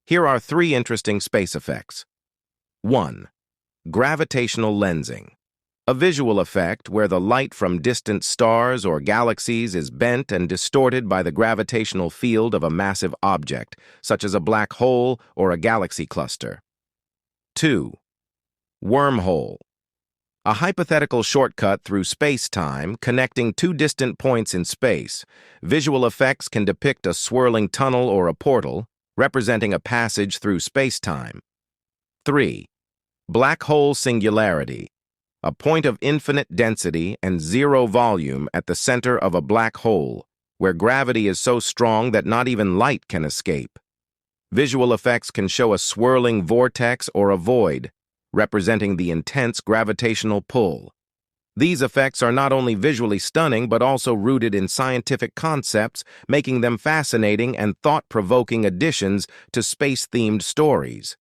Here are three interesting space effects. 1. Gravitational lensing. A visual effect where the light from distant stars or galaxies is bent and distorted by the gravitational field of a massive object, such as a black hole or a galaxy cluster. 2. Wormhole. A hypothetical shortcut through space-time connecting two distant points in space. Visual effects can depict a swirling tunnel or a portal, representing a passage through space-time. 3. Black hole singularity. A point of infinite density and zero volume at the center of a black hole, where gravity is so strong that not even light can escape. Visual effects can show a swirling vortex or a void, representing the intense gravitational pull. These effects are not only visually stunning but also rooted in scientific concepts, making them fascinating and thought-provoking additions to space-themed stories.